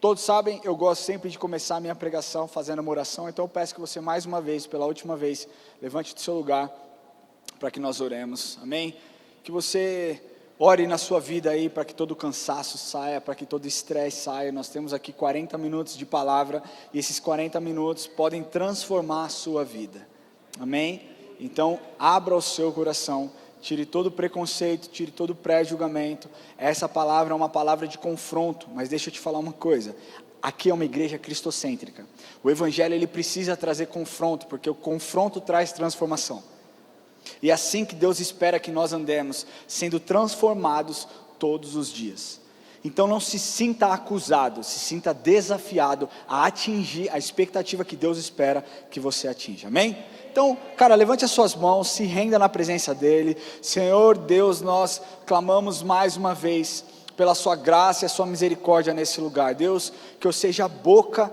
Todos sabem, eu gosto sempre de começar a minha pregação fazendo uma oração, então eu peço que você mais uma vez, pela última vez, levante do seu lugar para que nós oremos, amém? Que você ore na sua vida aí para que todo cansaço saia, para que todo estresse saia. Nós temos aqui 40 minutos de palavra e esses 40 minutos podem transformar a sua vida, amém? Então abra o seu coração, tire todo o preconceito, tire todo o pré-julgamento. Essa palavra é uma palavra de confronto, mas deixa eu te falar uma coisa, aqui é uma igreja cristocêntrica, o evangelho ele precisa trazer confronto, porque o confronto traz transformação, e é assim que Deus espera que nós andemos, sendo transformados todos os dias. Então não se sinta acusado, se sinta desafiado a atingir a expectativa que Deus espera que você atinja, amém? Então, cara, levante as suas mãos, se renda na presença dEle. Senhor Deus, nós clamamos mais uma vez pela sua graça e a sua misericórdia nesse lugar. Deus, que eu seja a boca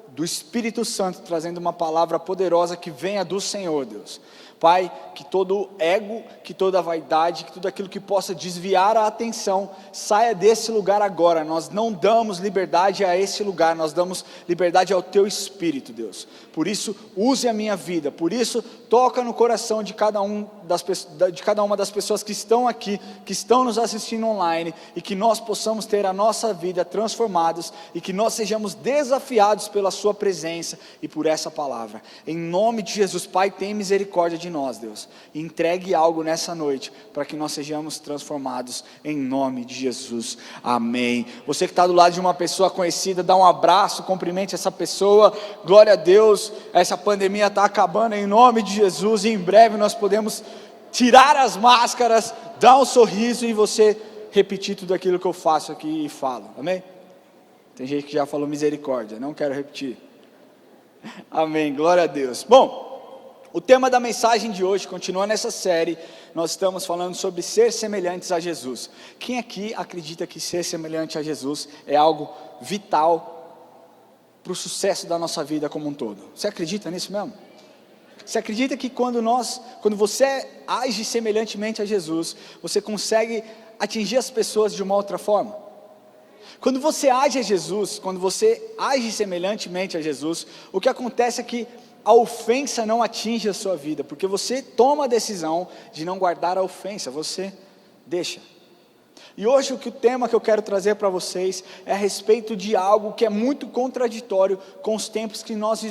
do Espírito Santo, trazendo uma palavra poderosa que venha do Senhor, Deus. Pai, que todo ego, que toda vaidade, que tudo aquilo que possa desviar a atenção, saia desse lugar agora. Nós não damos liberdade a esse lugar, nós damos liberdade ao Teu Espírito, Deus. Por isso, use a minha vida, por isso, toca no coração de cada uma das pessoas que estão aqui, que estão nos assistindo online, e que nós possamos ter a nossa vida transformados, e que nós sejamos desafiados pela Sua presença e por essa palavra. Em nome de Jesus, Pai, tem misericórdia de nós, Deus, e entregue algo nessa noite, para que nós sejamos transformados, em nome de Jesus, amém. Você que está do lado de uma pessoa conhecida, dá um abraço, cumprimente essa pessoa, glória a Deus, essa pandemia está acabando, em nome de Jesus, e em breve nós podemos tirar as máscaras, dar um sorriso, e você repetir tudo aquilo que eu faço aqui e falo, amém? Tem gente que já falou misericórdia, não quero repetir, amém, glória a Deus. Bom, o tema da mensagem de hoje, continuando essa série, nós estamos falando sobre ser semelhantes a Jesus. Quem aqui acredita que ser semelhante a Jesus é algo vital para o sucesso da nossa vida como um todo? Você acredita nisso mesmo? Você acredita que quando você age semelhantemente a Jesus, você consegue atingir as pessoas de uma outra forma? Quando você age a Jesus, quando você age semelhantemente a Jesus, o que acontece é que a ofensa não atinge a sua vida, porque você toma a decisão de não guardar a ofensa, você deixa. E hoje o tema que eu quero trazer para vocês é a respeito de algo que é muito contraditório com os tempos que nós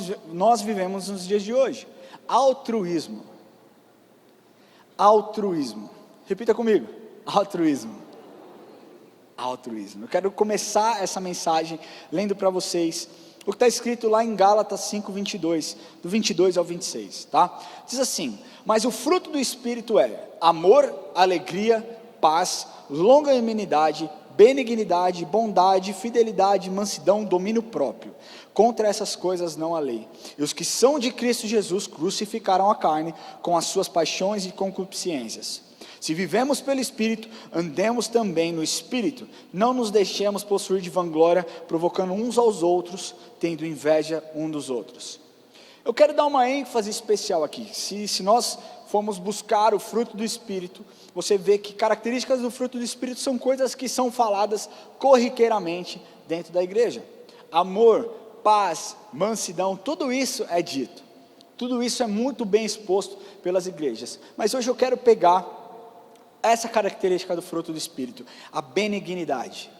vivemos nos dias de hoje: altruísmo. Altruísmo. Repita comigo: altruísmo. Altruísmo. Eu quero começar essa mensagem lendo para vocês o que está escrito lá em Gálatas 5:22, do 22 ao 26, tá? Diz assim: mas o fruto do Espírito é amor, alegria, paz, longanimidade, benignidade, bondade, fidelidade, mansidão, domínio próprio. Contra essas coisas não há lei. E os que são de Cristo Jesus crucificaram a carne com as suas paixões e concupiscências. Se vivemos pelo Espírito, andemos também no Espírito, não nos deixemos possuir de vanglória, provocando uns aos outros, tendo inveja um dos outros. Eu quero dar uma ênfase especial aqui. Se nós formos buscar o fruto do Espírito, você vê que características do fruto do Espírito são coisas que são faladas corriqueiramente dentro da igreja. Amor, paz, mansidão, tudo isso é dito. Tudo isso é muito bem exposto pelas igrejas. Mas hoje eu quero pegar essa característica do fruto do Espírito, a benignidade.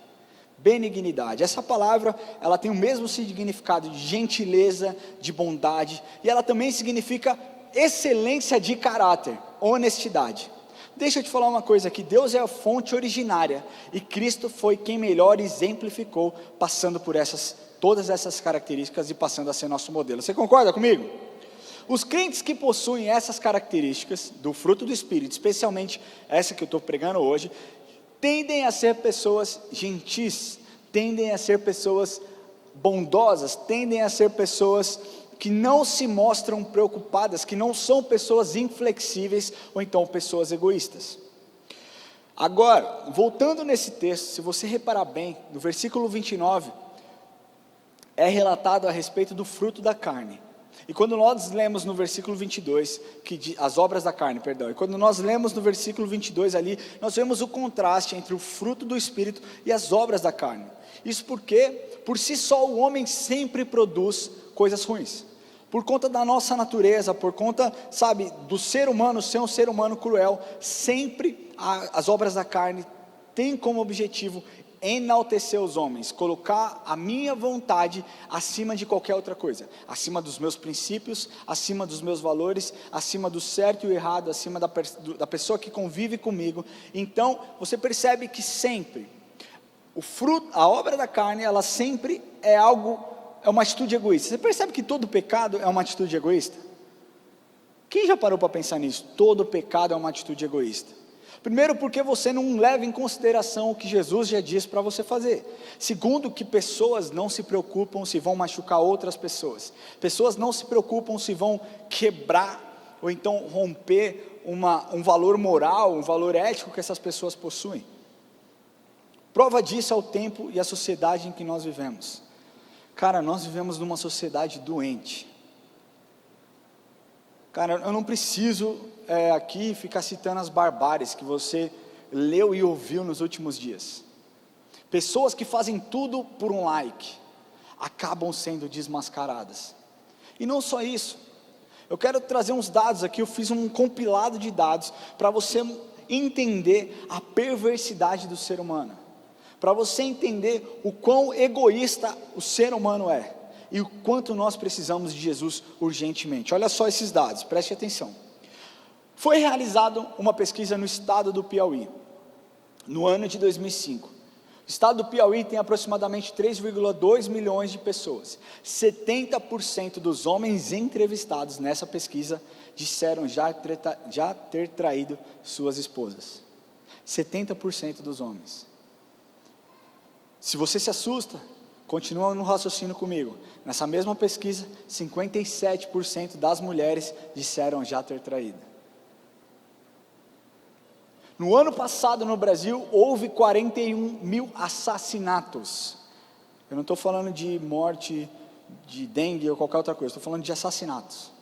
Benignidade, essa palavra, ela tem o mesmo significado de gentileza, de bondade, e ela também significa excelência de caráter, honestidade. Deixa eu te falar uma coisa aqui: Deus é a fonte originária, e Cristo foi quem melhor exemplificou, passando por todas essas características e passando a ser nosso modelo. Você concorda comigo? Os crentes que possuem essas características do fruto do Espírito, especialmente essa que eu estou pregando hoje, tendem a ser pessoas gentis, tendem a ser pessoas bondosas, tendem a ser pessoas que não se mostram preocupadas, que não são pessoas inflexíveis ou então pessoas egoístas. Agora, voltando nesse texto, se você reparar bem, no versículo 29, é relatado a respeito do fruto da carne. E quando nós lemos no versículo 22, as obras da carne, perdão, e quando nós lemos no versículo 22 ali, nós vemos o contraste entre o fruto do Espírito e as obras da carne. Isso porque, por si só, o homem sempre produz coisas ruins. Por conta da nossa natureza, por conta, sabe, do ser humano ser um ser humano cruel, sempre as obras da carne têm como objetivo enaltecer os homens, colocar a minha vontade acima de qualquer outra coisa, acima dos meus princípios, acima dos meus valores, acima do certo e o errado, acima da pessoa que convive comigo. Então, você percebe que sempre, o fruto, a obra da carne, ela sempre é uma atitude egoísta. Você percebe que todo pecado é uma atitude egoísta? Quem já parou para pensar nisso? Todo pecado é uma atitude egoísta. Primeiro, porque você não leva em consideração o que Jesus já disse para você fazer. Segundo, que pessoas não se preocupam se vão machucar outras pessoas. Pessoas não se preocupam se vão quebrar ou então romper um valor moral, um valor ético que essas pessoas possuem. Prova disso é o tempo e a sociedade em que nós vivemos. Cara, nós vivemos numa sociedade doente. Cara, eu não preciso aqui ficar citando as barbáries que você leu e ouviu nos últimos dias. Pessoas que fazem tudo por um like, acabam sendo desmascaradas. E não só isso, eu quero trazer uns dados aqui, eu fiz um compilado de dados, para você entender a perversidade do ser humano, para você entender o quão egoísta o ser humano é, e o quanto nós precisamos de Jesus urgentemente. Olha só esses dados, preste atenção. Foi realizada uma pesquisa no estado do Piauí, no ano de 2005. O estado do Piauí tem aproximadamente 3,2 milhões de pessoas. 70% dos homens entrevistados nessa pesquisa disseram já ter traído suas esposas. 70% dos homens. Se você se assusta, continua no raciocínio comigo. Nessa mesma pesquisa, 57% das mulheres disseram já ter traído. No ano passado no Brasil, houve 41 mil assassinatos. Eu não estou falando de morte, de dengue ou qualquer outra coisa, estou falando de assassinatos.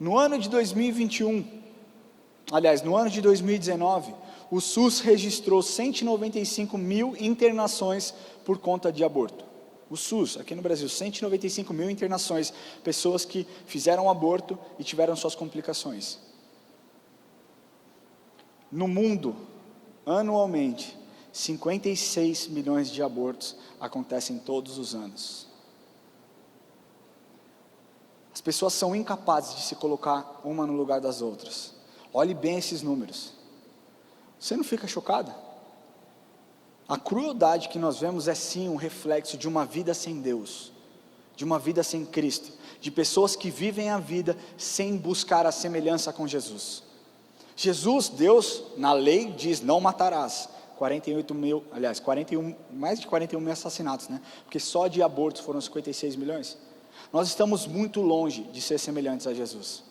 No ano de 2021, aliás, no ano de 2019, o SUS registrou 195 mil internações por conta de aborto. O SUS, aqui no Brasil, 195 mil internações, pessoas que fizeram aborto e tiveram suas complicações. No mundo, anualmente, 56 milhões de abortos acontecem todos os anos. As pessoas são incapazes de se colocar uma no lugar das outras. Olhe bem esses números. Você não fica chocado? A crueldade que nós vemos é sim um reflexo de uma vida sem Deus, de uma vida sem Cristo, de pessoas que vivem a vida sem buscar a semelhança com Jesus. Jesus, Deus, na lei diz não matarás. 41, mais de 41 mil assassinatos, né? Porque só de abortos foram 56 milhões. Nós estamos muito longe de ser semelhantes a Jesus.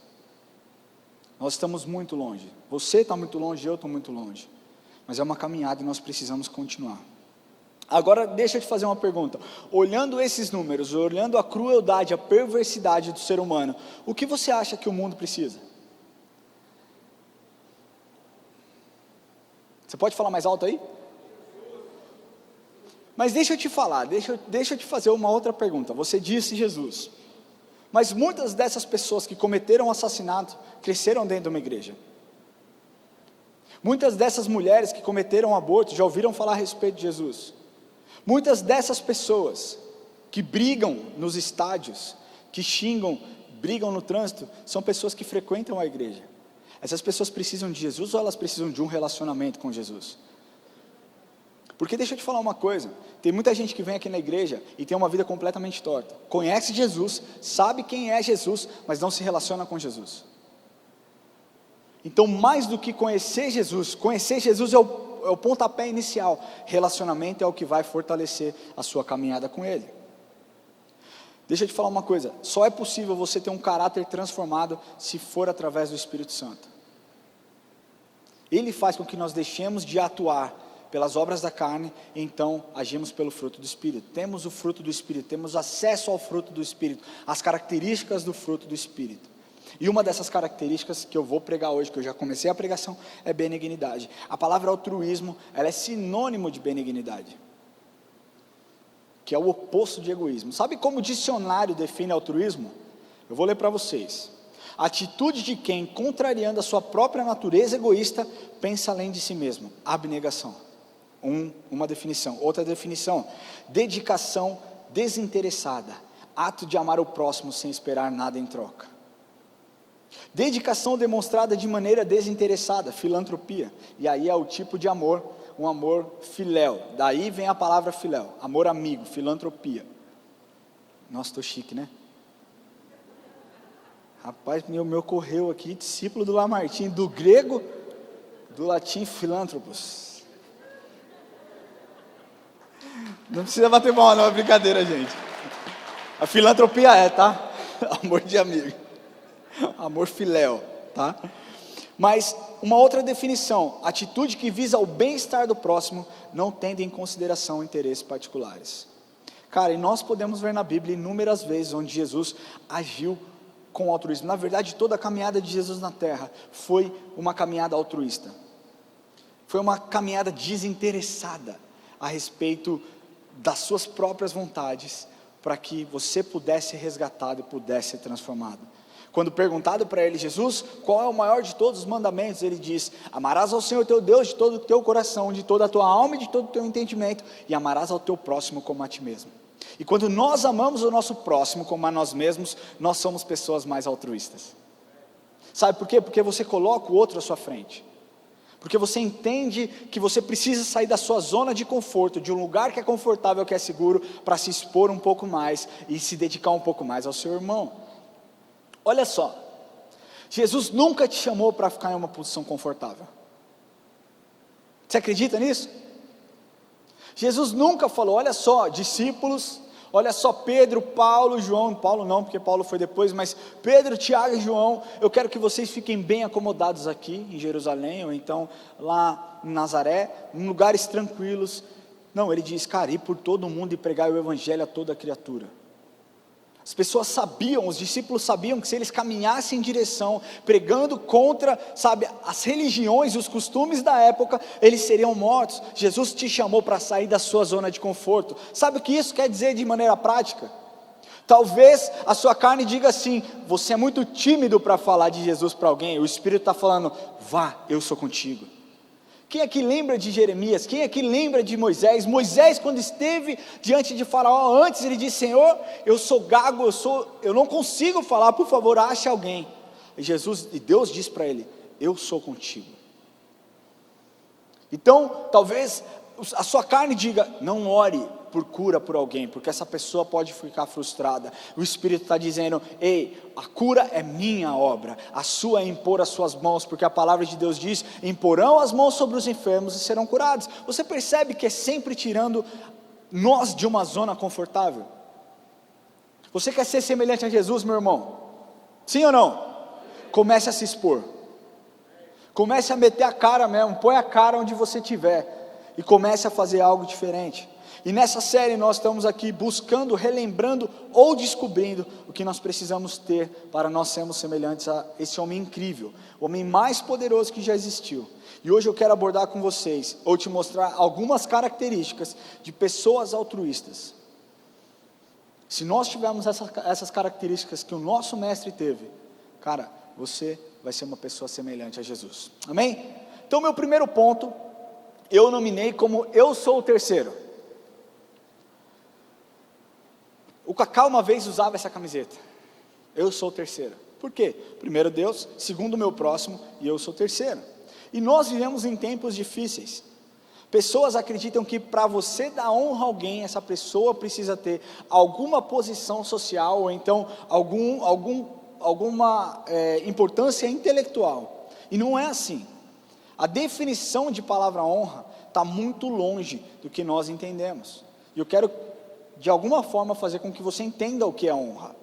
Nós estamos muito longe. Você está muito longe, eu estou muito longe. Mas é uma caminhada e nós precisamos continuar. Agora deixa eu te fazer uma pergunta. Olhando esses números, olhando a crueldade, a perversidade do ser humano, o que você acha que o mundo precisa? Você pode falar mais alto aí? Mas deixa eu te falar, deixa eu te fazer uma outra pergunta. Você disse Jesus, mas muitas dessas pessoas que cometeram assassinato cresceram dentro de uma igreja. Muitas dessas mulheres que cometeram aborto já ouviram falar a respeito de Jesus. Muitas dessas pessoas que brigam nos estádios, que xingam, brigam no trânsito, são pessoas que frequentam a igreja. Essas pessoas precisam de Jesus ou elas precisam de um relacionamento com Jesus? Porque deixa eu te falar uma coisa, tem muita gente que vem aqui na igreja e tem uma vida completamente torta, conhece Jesus, sabe quem é Jesus, mas não se relaciona com Jesus. Então mais do que conhecer Jesus é o pontapé inicial, relacionamento é o que vai fortalecer a sua caminhada com Ele. Deixa eu te falar uma coisa, só é possível você ter um caráter transformado se for através do Espírito Santo. Ele faz com que nós deixemos de atuar pelas obras da carne, então agimos pelo fruto do Espírito. Temos o fruto do Espírito, temos acesso ao fruto do Espírito, as características do fruto do Espírito. E uma dessas características que eu vou pregar hoje, que eu já comecei a pregação, é benignidade. A palavra altruísmo, ela é sinônimo de benignidade, que é o oposto de egoísmo. Sabe como o dicionário define altruísmo? Eu vou ler para vocês. Atitude de quem, contrariando a sua própria natureza egoísta, pensa além de si mesmo. Abnegação. Uma definição. Outra definição: dedicação desinteressada. Ato de amar o próximo sem esperar nada em troca. Dedicação demonstrada de maneira desinteressada, filantropia. E aí é o tipo de amor, um amor filéu. Daí vem a palavra filéu, amor amigo, filantropia. Nossa, estou chique, né? Rapaz, me ocorreu aqui, discípulo do Lamartine, do grego, do latim, filântropos. Não precisa bater palma não, é brincadeira, gente. A filantropia tá? Amor de amigo. Amor filéu, tá? Mas uma outra definição: atitude que visa o bem-estar do próximo, não tendo em consideração interesses particulares. Cara, e nós podemos ver na Bíblia inúmeras vezes onde Jesus agiu com altruísmo. Na verdade, toda a caminhada de Jesus na terra foi uma caminhada altruísta. Foi uma caminhada desinteressada a respeito das suas próprias vontades, para que você pudesse ser resgatado e pudesse ser transformado. Quando perguntado para ele, Jesus, qual é o maior de todos os mandamentos? Ele diz: amarás ao Senhor teu Deus de todo o teu coração, de toda a tua alma e de todo o teu entendimento, e amarás ao teu próximo como a ti mesmo. E quando nós amamos o nosso próximo como a nós mesmos, nós somos pessoas mais altruístas. Sabe por quê? Porque você coloca o outro à sua frente. Porque você entende que você precisa sair da sua zona de conforto, de um lugar que é confortável, que é seguro, para se expor um pouco mais e se dedicar um pouco mais ao seu irmão. Olha só, Jesus nunca te chamou para ficar em uma posição confortável. Você acredita nisso? Jesus nunca falou: olha só, discípulos, olha só, Pedro, Paulo, João. Paulo não, porque Paulo foi depois, mas Pedro, Tiago e João, eu quero que vocês fiquem bem acomodados aqui em Jerusalém, ou então lá em Nazaré, em lugares tranquilos. Não, ele diz: cara, ir por todo mundo e pregar o evangelho a toda criatura. As pessoas sabiam, os discípulos sabiam que se eles caminhassem em direção, pregando contra, sabe, as religiões e os costumes da época, eles seriam mortos. Jesus te chamou para sair da sua zona de conforto. Sabe o que isso quer dizer de maneira prática? Talvez a sua carne diga assim: você é muito tímido para falar de Jesus para alguém. O Espírito está falando: vá, eu sou contigo. Quem aqui lembra de Jeremias? Quem aqui lembra de Moisés? Moisés, quando esteve diante de Faraó, antes ele disse: Senhor, eu sou gago, eu não consigo falar, por favor, ache alguém. E Deus diz para ele: eu sou contigo. Então, talvez a sua carne diga: não ore por cura por alguém, porque essa pessoa pode ficar frustrada. O Espírito está dizendo: ei, a cura é minha obra, a sua é impor as suas mãos, porque a palavra de Deus diz: imporão as mãos sobre os enfermos e serão curados. Você percebe que é sempre tirando nós de uma zona confortável? Você quer ser semelhante a Jesus, meu irmão? Sim ou não? Comece a se expor, comece a meter a cara mesmo, põe a cara onde você estiver, e comece a fazer algo diferente. E nessa série nós estamos aqui buscando, relembrando ou descobrindo o que nós precisamos ter para nós sermos semelhantes a esse homem incrível, o homem mais poderoso que já existiu. E hoje eu quero abordar com vocês, ou te mostrar algumas características de pessoas altruístas. Se nós tivermos essas características que o nosso mestre teve, cara, você vai ser uma pessoa semelhante a Jesus. Amém? Então meu primeiro ponto, eu nominei como eu sou o terceiro. O Cacau uma vez usava essa camiseta: eu sou o terceiro. Por quê? Primeiro Deus, segundo o meu próximo, e eu sou o terceiro. E nós vivemos em tempos difíceis. Pessoas acreditam que para você dar honra a alguém, essa pessoa precisa ter alguma posição social, ou então alguma importância intelectual. E não é assim. A definição de palavra honra está muito longe do que nós entendemos. E eu quero de alguma forma fazer com que você entenda o que é honra.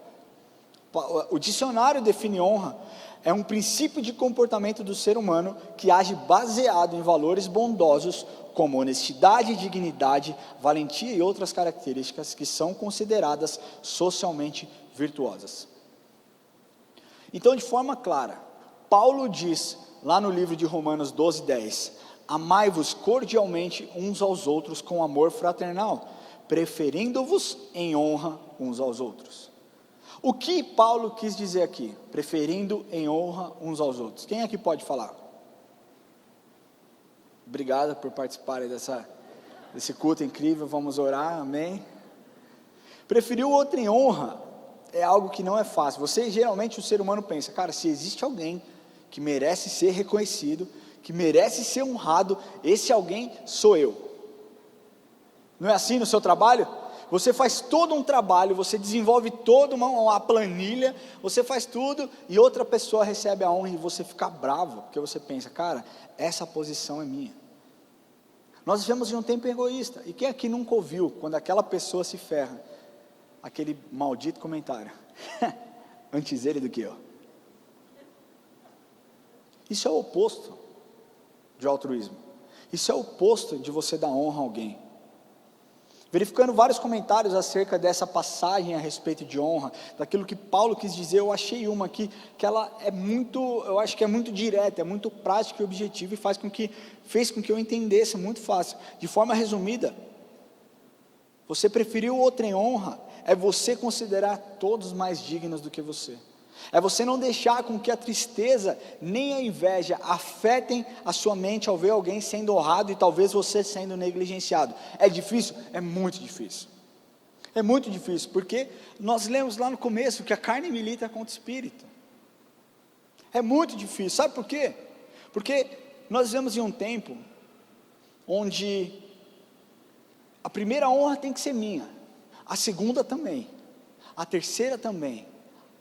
O dicionário define honra, é um princípio de comportamento do ser humano que age baseado em valores bondosos como honestidade, dignidade, valentia e outras características que são consideradas socialmente virtuosas. Então, de forma clara, Paulo diz lá no livro de Romanos 12:10, amai-vos cordialmente uns aos outros com amor fraternal, preferindo-vos em honra uns aos outros. O que Paulo quis dizer aqui? Preferindo em honra uns aos outros. Quem aqui pode falar? Obrigado por participarem desse culto incrível, vamos orar, amém? Preferir o outro em honra é algo que não é fácil. Geralmente o ser humano pensa, cara, se existe alguém que merece ser reconhecido, que merece ser honrado, esse alguém sou eu. Não é assim no seu trabalho? Você faz todo um trabalho, você desenvolve toda uma planilha, você faz tudo e outra pessoa recebe a honra e você fica bravo, porque você pensa, cara, essa posição é minha. Nós vivemos em um tempo egoísta, e quem aqui nunca ouviu, quando aquela pessoa se ferra, aquele maldito comentário, antes ele do que eu. Isso é o oposto de altruísmo, isso é o oposto de você dar honra a alguém. Verificando vários comentários acerca dessa passagem a respeito de honra, daquilo que Paulo quis dizer, eu achei uma aqui, que ela é muito, eu acho que é muito direta, é muito prática e objetiva, e fez com que eu entendesse muito fácil. De forma resumida, você preferir o outro em honra, é você considerar todos mais dignos do que você. É você não deixar com que a tristeza, nem a inveja, afetem a sua mente ao ver alguém sendo honrado e talvez você sendo negligenciado. É difícil? É muito difícil. É muito difícil, porque nós lemos lá no começo que a carne milita contra o espírito. É muito difícil, sabe por quê? Porque nós vivemos em um tempo onde a primeira honra tem que ser minha, a segunda também, a terceira também,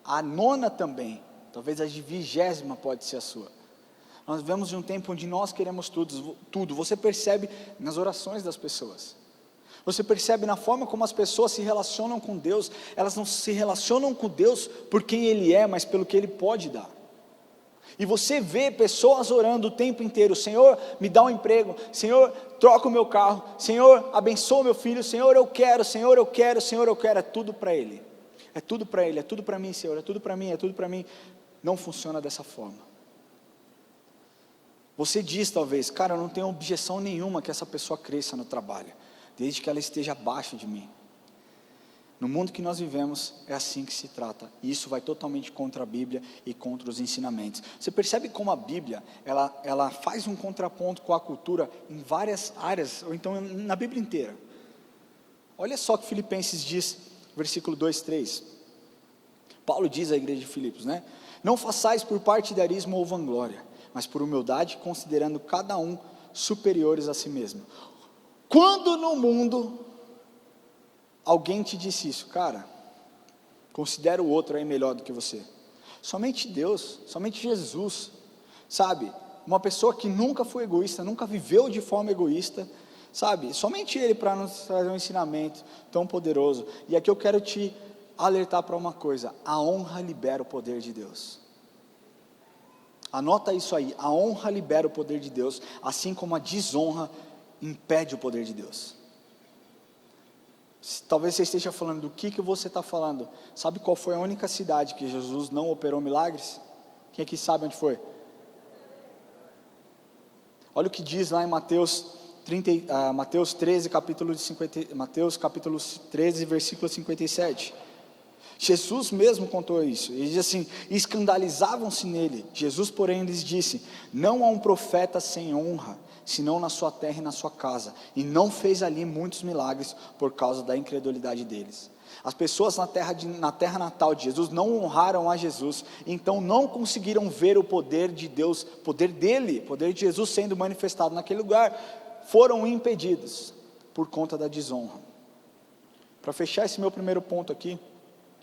a nona também, talvez a 20ª pode ser a sua. Nós vivemos em um tempo onde nós queremos tudo. Você percebe nas orações das pessoas, você percebe na forma como as pessoas se relacionam com Deus. Elas não se relacionam com Deus por quem Ele é, mas pelo que Ele pode dar. E você vê pessoas orando o tempo inteiro, Senhor, me dá um emprego, Senhor, troca o meu carro, Senhor, abençoa o meu filho, Senhor, eu quero, Senhor, eu quero, Senhor, eu quero, é tudo para Ele. É tudo para Ele, é tudo para mim, Senhor, é tudo para mim, é tudo para mim. Não funciona dessa forma. Você diz talvez, cara, eu não tenho objeção nenhuma que essa pessoa cresça no trabalho, desde que ela esteja abaixo de mim. No mundo que nós vivemos, é assim que se trata, e isso vai totalmente contra a Bíblia e contra os ensinamentos. Você percebe como a Bíblia, ela faz um contraponto com a cultura em várias áreas, ou então na Bíblia inteira. Olha só o que Filipenses diz, versículo 2:3, Paulo diz à igreja de Filipos, né? Não façais por partidarismo ou vanglória, mas por humildade, considerando cada um superiores a si mesmo. Quando no mundo alguém te disse isso, cara, considera o outro aí melhor do que você. Somente Deus, somente Jesus, sabe? Uma pessoa que nunca foi egoísta, nunca viveu de forma egoísta, sabe? Somente Ele para nos trazer um ensinamento tão poderoso. E aqui eu quero te alertar para uma coisa: a honra libera o poder de Deus. Anota isso aí, a honra libera o poder de Deus, assim como a desonra impede o poder de Deus. Talvez você esteja falando, do que você está falando? Sabe qual foi a única cidade que Jesus não operou milagres? Quem aqui sabe onde foi? Olha o que diz lá em Mateus 13, capítulo 13, versículo 57. Jesus mesmo contou isso, ele diz assim: escandalizavam-se nele. Jesus, porém, lhes disse: não há um profeta sem honra, senão na sua terra e na sua casa, e não fez ali muitos milagres por causa da incredulidade deles. As pessoas na terra natal de Jesus não honraram a Jesus, então não conseguiram ver o poder de Deus, poder de Jesus sendo manifestado naquele lugar, foram impedidos por conta da desonra. Para fechar esse meu primeiro ponto aqui,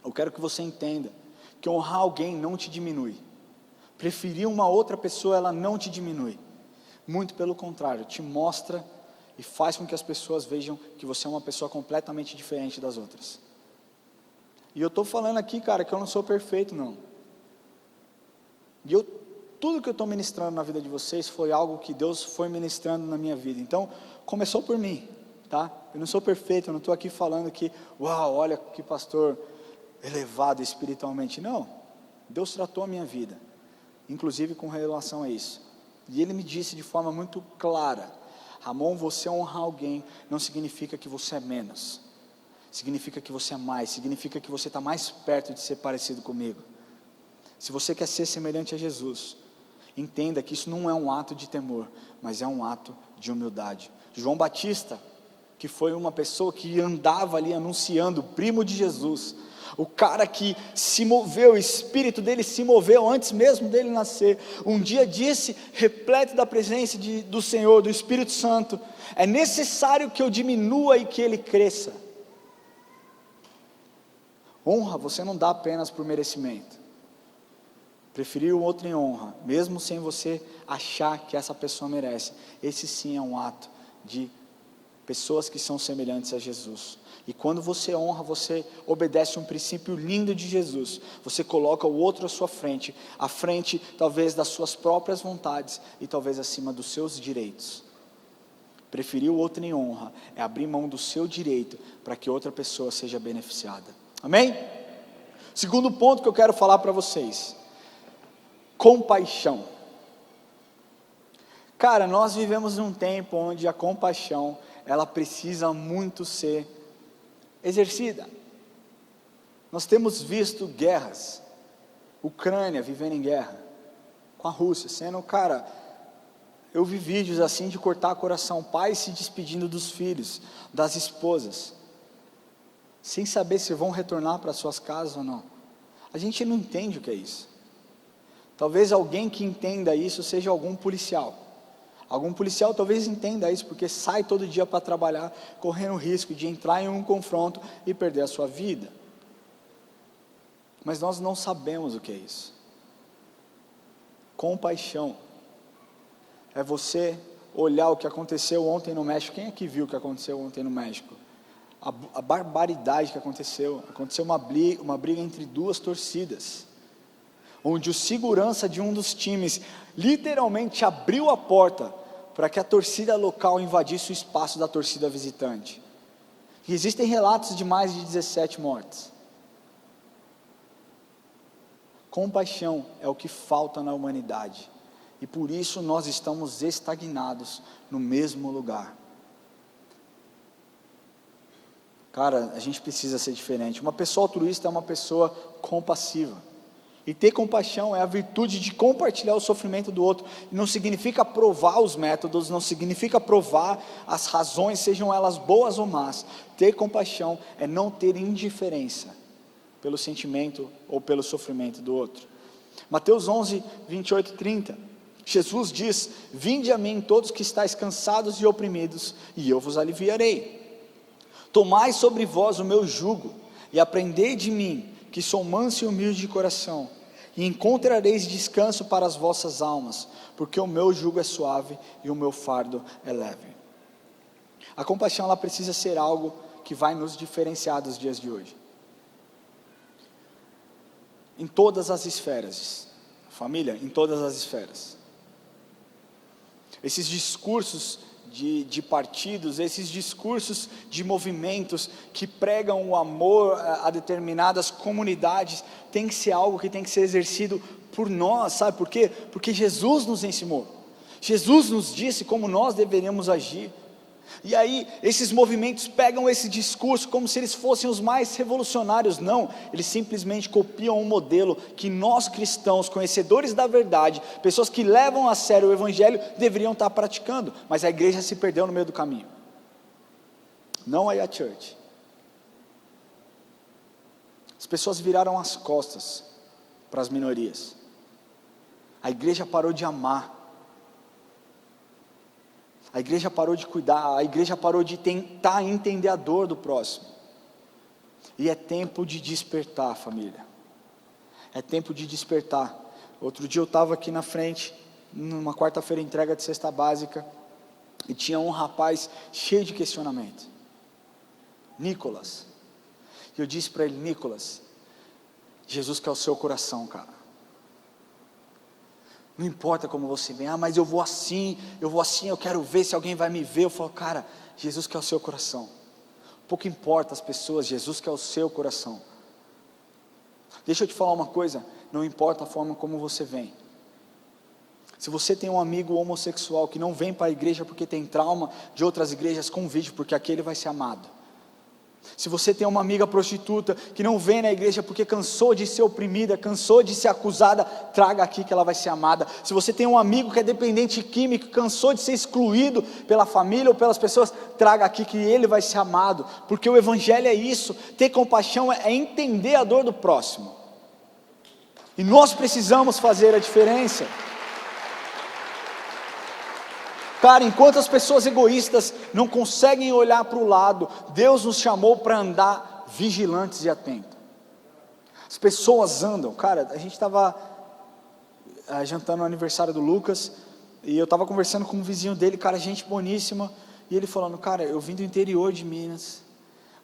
eu quero que você entenda que honrar alguém não te diminui. Preferir uma outra pessoa, ela não te diminui. Muito pelo contrário, te mostra e faz com que as pessoas vejam que você é uma pessoa completamente diferente das outras. E eu estou falando aqui, cara, que eu não sou perfeito, não. E tudo que eu estou ministrando na vida de vocês foi algo que Deus foi ministrando na minha vida. Então, começou por mim, tá? Eu não sou perfeito, eu não estou aqui falando que, uau, olha que pastor elevado espiritualmente. Não, Deus tratou a minha vida, inclusive com relação a isso. E Ele me disse de forma muito clara: Ramon, você honrar alguém não significa que você é menos. Significa que você é mais, significa que você está mais perto de ser parecido comigo. Se você quer ser semelhante a Jesus, entenda que isso não é um ato de temor, mas é um ato de humildade. João Batista, que foi uma pessoa que andava ali anunciando, o primo de Jesus, o cara que se moveu, o espírito dele se moveu antes mesmo dele nascer, um dia disse, repleto da presença do Senhor, do Espírito Santo: é necessário que eu diminua e que ele cresça. Honra você não dá apenas por merecimento. Preferir o outro em honra, mesmo sem você achar que essa pessoa merece, esse sim é um ato de pessoas que são semelhantes a Jesus. E quando você honra, você obedece um princípio lindo de Jesus. Você coloca o outro à sua frente, à frente talvez das suas próprias vontades e talvez acima dos seus direitos. Preferir o outro em honra é abrir mão do seu direito para que outra pessoa seja beneficiada. Amém? Segundo ponto que eu quero falar para vocês: compaixão. Cara, nós vivemos num tempo onde a compaixão, ela precisa muito ser exercida. Nós temos visto guerras, Ucrânia vivendo em guerra, com a Rússia, sendo, cara, eu vi vídeos assim de cortar coração, pais se despedindo dos filhos, das esposas, sem saber se vão retornar para suas casas ou não. A gente não entende o que é isso. Talvez alguém que entenda isso seja algum policial. Algum policial talvez entenda isso, porque sai todo dia para trabalhar, correndo o risco de entrar em um confronto e perder a sua vida. Mas nós não sabemos o que é isso. Compaixão é você olhar o que aconteceu ontem no México. Quem é que viu o que aconteceu ontem no México? A barbaridade que aconteceu uma briga entre duas torcidas, onde o segurança de um dos times literalmente abriu a porta para que a torcida local invadisse o espaço da torcida visitante. E existem relatos de mais de 17 mortes. Compaixão é o que falta na humanidade, e por isso nós estamos estagnados no mesmo lugar. Cara, a gente precisa ser diferente. Uma pessoa altruísta é uma pessoa compassiva. E ter compaixão é a virtude de compartilhar o sofrimento do outro. E não significa provar os métodos, não significa provar as razões, sejam elas boas ou más. Ter compaixão é não ter indiferença pelo sentimento ou pelo sofrimento do outro. Mateus 11, 28 e 30. Jesus diz: vinde a mim todos que estáis cansados e oprimidos, e eu vos aliviarei. Tomai sobre vós o meu jugo, e aprendei de mim, que sou manso e humilde de coração, e encontrareis descanso para as vossas almas, porque o meu jugo é suave e o meu fardo é leve. A compaixão, ela precisa ser algo que vai nos diferenciar dos dias de hoje. Em todas as esferas, família, em todas as esferas. Esses discursos de partidos, esses discursos de movimentos que pregam o amor a determinadas comunidades, tem que ser algo que tem que ser exercido por nós, sabe por quê? Porque Jesus nos ensinou, Jesus nos disse como nós deveríamos agir. E aí, esses movimentos pegam esse discurso como se eles fossem os mais revolucionários. Não, eles simplesmente copiam um modelo que nós cristãos, conhecedores da verdade, pessoas que levam a sério o evangelho, deveriam estar praticando, mas a igreja se perdeu no meio do caminho. Não a church. As pessoas viraram as costas para as minorias. A igreja parou de amar. A igreja parou de cuidar, a igreja parou de tentar entender a dor do próximo. E é tempo de despertar, família. É tempo de despertar. Outro dia eu estava aqui na frente, numa quarta-feira entrega de cesta básica, e tinha um rapaz cheio de questionamento. Nicolas. E eu disse para ele: Nicolas, Jesus quer o seu coração, cara. Não importa como você vem, mas eu vou assim, eu quero ver se alguém vai me ver. Eu falo: cara, Jesus quer o seu coração. Pouco importa as pessoas, Jesus quer o seu coração. Deixa eu te falar uma coisa, não importa a forma como você vem. Se você tem um amigo homossexual que não vem para a igreja porque tem trauma de outras igrejas, convide, porque aquele vai ser amado. Se você tem uma amiga prostituta que não vem na igreja porque cansou de ser oprimida, cansou de ser acusada, traga aqui que ela vai ser amada. Se você tem um amigo que é dependente químico, cansou de ser excluído pela família ou pelas pessoas, traga aqui que ele vai ser amado, porque o evangelho é isso. Ter compaixão é entender a dor do próximo, e nós precisamos fazer a diferença. Cara, enquanto as pessoas egoístas não conseguem olhar para o lado, Deus nos chamou para andar vigilantes e atentos. As pessoas andam, cara, a gente estava jantando no aniversário do Lucas, e eu estava conversando com um vizinho dele, cara, gente boníssima, e ele falando: cara, eu vim do interior de Minas,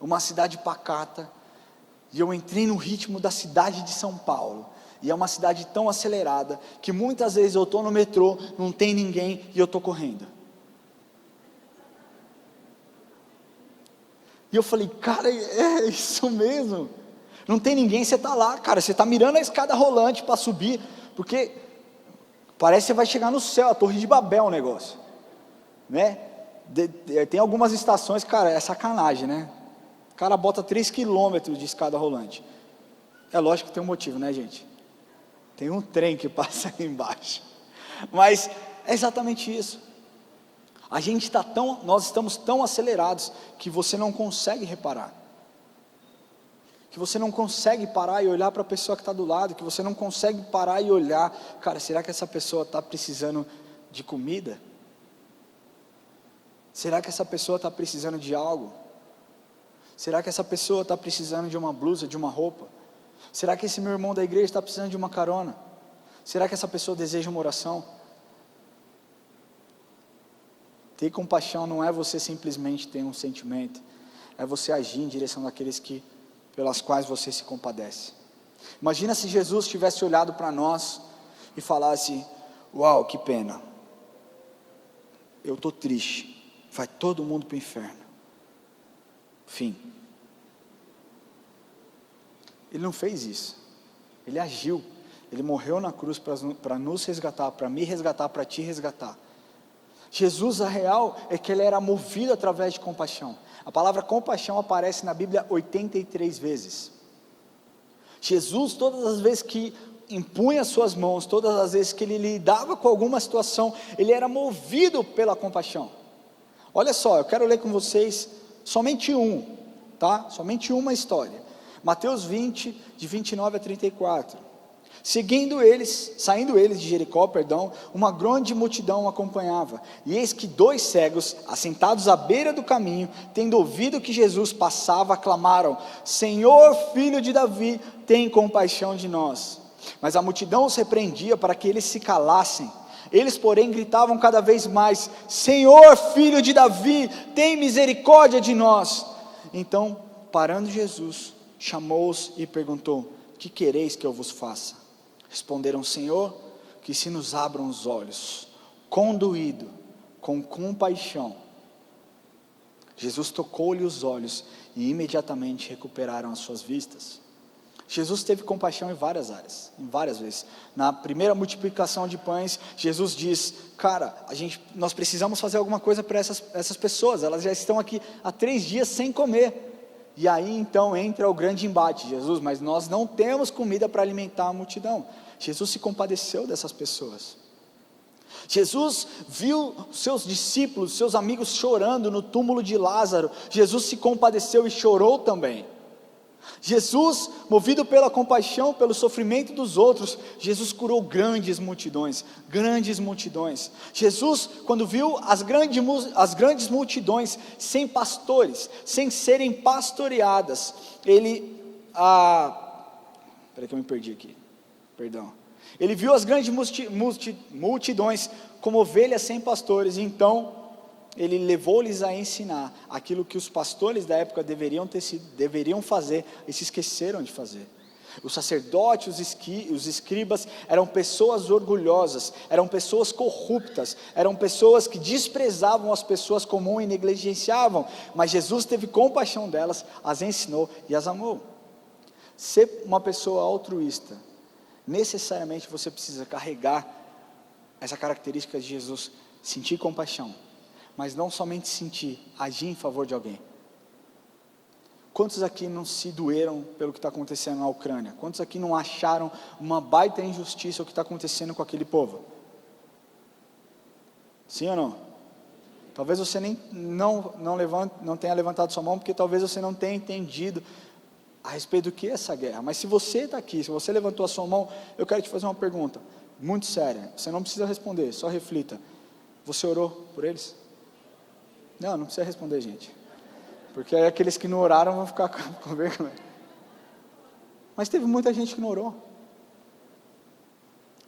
uma cidade pacata, e eu entrei no ritmo da cidade de São Paulo, e é uma cidade tão acelerada, que muitas vezes eu estou no metrô, não tem ninguém, e eu estou correndo. E eu falei: cara, é isso mesmo, não tem ninguém, você está lá, cara, você está mirando a escada rolante para subir, porque parece que você vai chegar no céu, a Torre de Babel o negócio, né? Tem algumas estações, cara, é sacanagem, né? O cara bota 3 quilômetros de escada rolante. É lógico que tem um motivo, né, gente? Tem um trem que passa aí embaixo, mas é exatamente isso. Nós estamos tão acelerados, que você não consegue reparar, que você não consegue parar e olhar para a pessoa que está do lado, que você não consegue parar e olhar: cara, será que essa pessoa está precisando de comida? Será que essa pessoa está precisando de algo? Será que essa pessoa está precisando de uma blusa, de uma roupa? Será que esse meu irmão da igreja está precisando de uma carona? Será que essa pessoa deseja uma oração? Ter compaixão não é você simplesmente ter um sentimento, é você agir em direção daqueles pelas quais você se compadece. Imagina se Jesus tivesse olhado para nós e falasse: uau, que pena, eu estou triste, vai todo mundo para o inferno, fim. Ele não fez isso, ele agiu, ele morreu na cruz para nos resgatar, para me resgatar, para te resgatar. Jesus, a real é que ele era movido através de compaixão. A palavra compaixão aparece na Bíblia 83 vezes. Jesus, todas as vezes que impunha as suas mãos, todas as vezes que ele lidava com alguma situação, ele era movido pela compaixão. Olha só, eu quero ler com vocês somente tá? Somente uma história. Mateus 20, de 29 a 34. Saindo eles de Jericó, uma grande multidão o acompanhava. E eis que 2 cegos, assentados à beira do caminho, tendo ouvido que Jesus passava, clamaram: Senhor, filho de Davi, tem compaixão de nós. Mas a multidão os repreendia para que eles se calassem. Eles, porém, gritavam cada vez mais: Senhor, filho de Davi, tem misericórdia de nós. Então, parando Jesus, chamou-os e perguntou: que quereis que eu vos faça? Responderam: Senhor, que se nos abram os olhos. Conduído com compaixão, Jesus tocou-lhe os olhos e imediatamente recuperaram as suas vistas. Jesus teve compaixão em várias áreas, em várias vezes. Na primeira multiplicação de pães, Jesus diz: cara, nós precisamos fazer alguma coisa para essas pessoas, elas já estão aqui há 3 dias sem comer. E aí então entra o grande embate: Jesus, mas nós não temos comida para alimentar a multidão. Jesus se compadeceu dessas pessoas. Jesus viu seus discípulos, seus amigos chorando no túmulo de Lázaro. Jesus se compadeceu e chorou também. Jesus, movido pela compaixão, pelo sofrimento dos outros, Jesus curou grandes multidões. Jesus, quando viu as grandes multidões sem pastores, sem serem pastoreadas, ele viu as grandes multidões como ovelhas sem pastores. Então ele levou-lhes a ensinar aquilo que os pastores da época deveriam fazer e se esqueceram de fazer. Os sacerdotes, os escribas eram pessoas orgulhosas, eram pessoas corruptas, eram pessoas que desprezavam as pessoas comuns e negligenciavam, mas Jesus teve compaixão delas, as ensinou e as amou. Ser uma pessoa altruísta, necessariamente você precisa carregar essa característica de Jesus, sentir compaixão, mas não somente sentir, agir em favor de alguém. Quantos aqui não se doeram pelo que está acontecendo na Ucrânia? Quantos aqui não acharam uma baita injustiça o que está acontecendo com aquele povo? Sim ou não? Talvez você não tenha levantado sua mão, porque talvez você não tenha entendido a respeito do que é essa guerra. Mas se você está aqui, se você levantou a sua mão, eu quero te fazer uma pergunta, muito séria. Você não precisa responder, só reflita. Você orou por eles? Não precisa responder, gente. Porque aí aqueles que não oraram vão ficar com vergonha. Mas teve muita gente que não orou.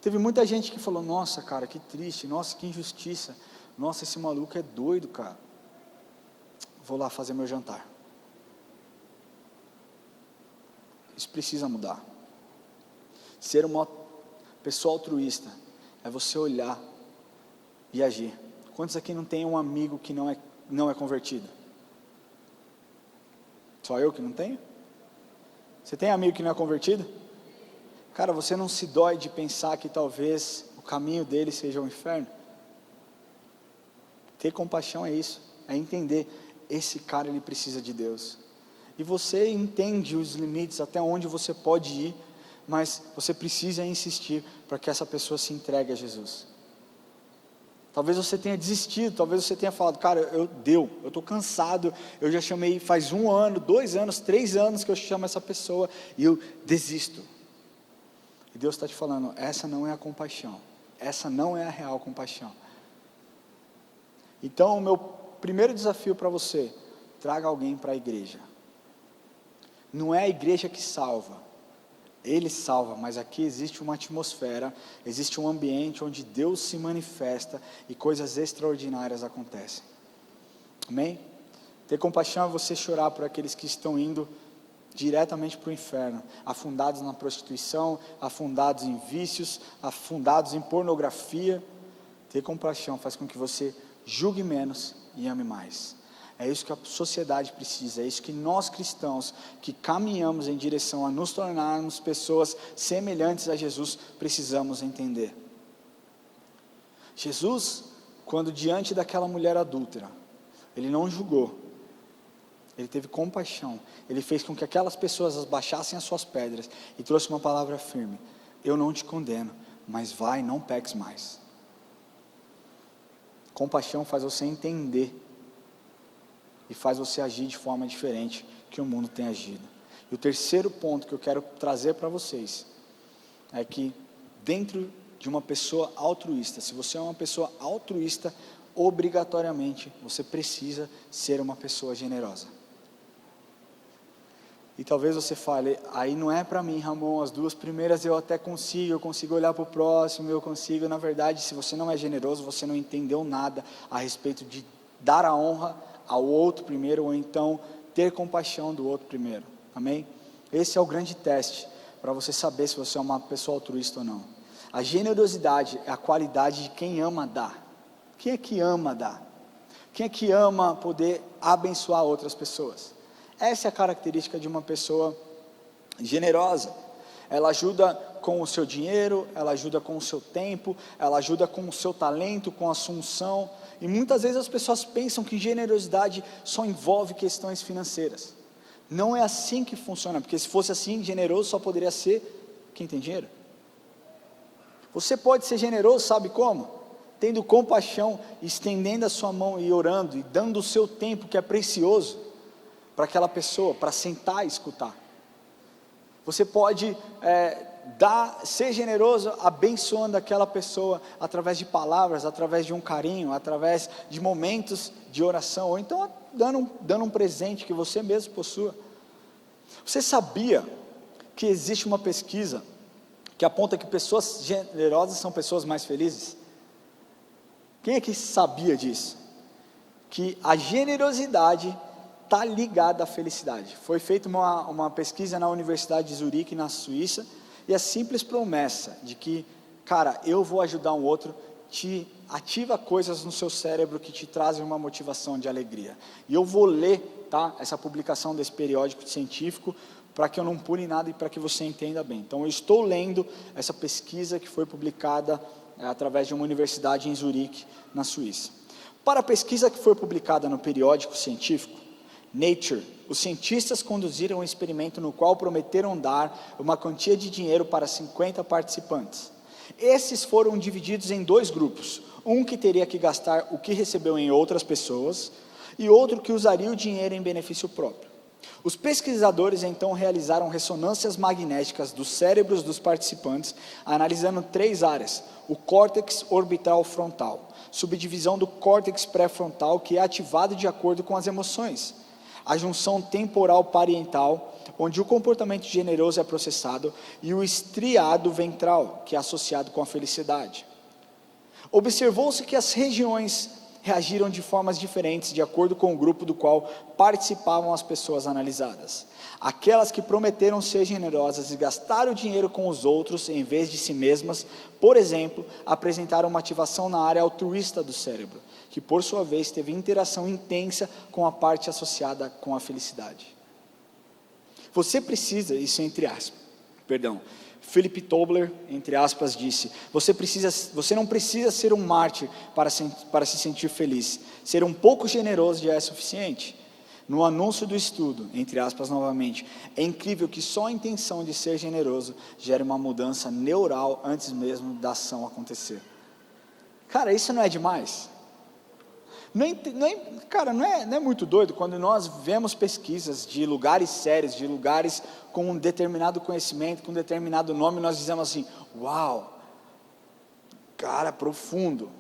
Teve muita gente que falou, nossa cara, que triste, nossa que injustiça. Nossa, esse maluco é doido, cara. Vou lá fazer meu jantar. Isso precisa mudar. Ser uma pessoa altruísta é você olhar e agir. Quantos aqui não tem um amigo que não é convertido? Só eu que não tenho? Você tem amigo que não é convertido? Cara, você não se dói de pensar que talvez o caminho dele seja o inferno? Ter compaixão é isso, é entender, esse cara ele precisa de Deus. E você entende os limites, até onde você pode ir, mas você precisa insistir para que essa pessoa se entregue a Jesus. Talvez você tenha desistido, talvez você tenha falado, cara, eu estou cansado, eu já chamei faz 1 ano, 2 anos, 3 anos que eu chamo essa pessoa e eu desisto. E Deus está te falando, essa não é a compaixão, essa não é a real compaixão. Então o meu primeiro desafio para você, traga alguém para a igreja. Não é a igreja que salva, Ele salva, mas aqui existe uma atmosfera, existe um ambiente onde Deus se manifesta e coisas extraordinárias acontecem. Amém? Ter compaixão é você chorar por aqueles que estão indo diretamente para o inferno, afundados na prostituição, afundados em vícios, afundados em pornografia. Ter compaixão faz com que você julgue menos e ame mais. É isso que a sociedade precisa, é isso que nós cristãos, que caminhamos em direção a nos tornarmos pessoas semelhantes a Jesus, precisamos entender. Jesus, quando diante daquela mulher adúltera, Ele não julgou, Ele teve compaixão, Ele fez com que aquelas pessoas baixassem as suas pedras e trouxe uma palavra firme, eu não te condeno, mas vai, não peques mais. Compaixão faz você entender e faz você agir de forma diferente que o mundo tem agido. E o terceiro ponto que eu quero trazer para vocês é que dentro de uma pessoa altruísta, se você é uma pessoa altruísta, obrigatoriamente você precisa ser uma pessoa generosa. E talvez você fale, aí não é para mim, Ramon, as 2 primeiras eu até eu consigo olhar para o próximo, eu consigo, na verdade, se você não é generoso, você não entendeu nada a respeito de dar a honra ao outro primeiro, ou então ter compaixão do outro primeiro, amém? Esse é o grande teste, para você saber se você é uma pessoa altruísta ou não. A generosidade é a qualidade de quem ama dar. Quem é que ama dar? Quem é que ama poder abençoar outras pessoas? Essa é a característica de uma pessoa generosa. Ela ajuda com o seu dinheiro, ela ajuda com o seu tempo, ela ajuda com o seu talento, com a sua unção. E muitas vezes as pessoas pensam que generosidade só envolve questões financeiras. Não é assim que funciona, porque se fosse assim, generoso só poderia ser quem tem dinheiro. Você pode ser generoso, sabe como? Tendo compaixão, estendendo a sua mão e orando, e dando o seu tempo que é precioso para aquela pessoa, para sentar e escutar. Você pode ser generoso, abençoando aquela pessoa, através de palavras, através de um carinho, através de momentos de oração, ou então dando um presente que você mesmo possua. Você sabia que existe uma pesquisa que aponta que pessoas generosas são pessoas mais felizes? Quem é que sabia disso? que a generosidade está ligada à felicidade. Foi feita uma pesquisa na Universidade de Zurique, na Suíça, e a simples promessa de que, cara, eu vou ajudar um outro, te ativa coisas no seu cérebro que te trazem uma motivação de alegria. E eu vou ler, tá, essa publicação desse periódico científico, para que eu não pule nada e para que você entenda bem. Então, eu estou lendo essa pesquisa que foi publicada através de uma universidade em Zurique, na Suíça. Para a pesquisa que foi publicada no periódico científico Nature, os cientistas conduziram um experimento no qual prometeram dar uma quantia de dinheiro para 50 participantes. Esses foram divididos em 2 grupos, um que teria que gastar o que recebeu em outras pessoas, e outro que usaria o dinheiro em benefício próprio. Os pesquisadores então realizaram ressonâncias magnéticas dos cérebros dos participantes, analisando 3 áreas: o córtex orbital frontal, subdivisão do córtex pré-frontal, que é ativado de acordo com as emoções, a junção temporal parietal, onde o comportamento generoso é processado, e o estriado ventral, que é associado com a felicidade. Observou-se que as regiões reagiram de formas diferentes de acordo com o grupo do qual participavam as pessoas analisadas. Aquelas que prometeram ser generosas e gastar o dinheiro com os outros em vez de si mesmas, por exemplo, apresentaram uma ativação na área altruísta do cérebro, que por sua vez teve interação intensa com a parte associada com a felicidade. Você precisa, isso entre aspas, Philip Tobler, entre aspas, disse: você não precisa ser um mártir para se sentir feliz. Ser um pouco generoso já é suficiente. No anúncio do estudo, entre aspas novamente, é incrível que só a intenção de ser generoso gere uma mudança neural antes mesmo da ação acontecer. Cara, isso não é demais? Cara, não é muito doido quando nós vemos pesquisas de lugares sérios, de lugares com um determinado conhecimento, com um determinado nome, nós dizemos assim: uau, cara, profundo.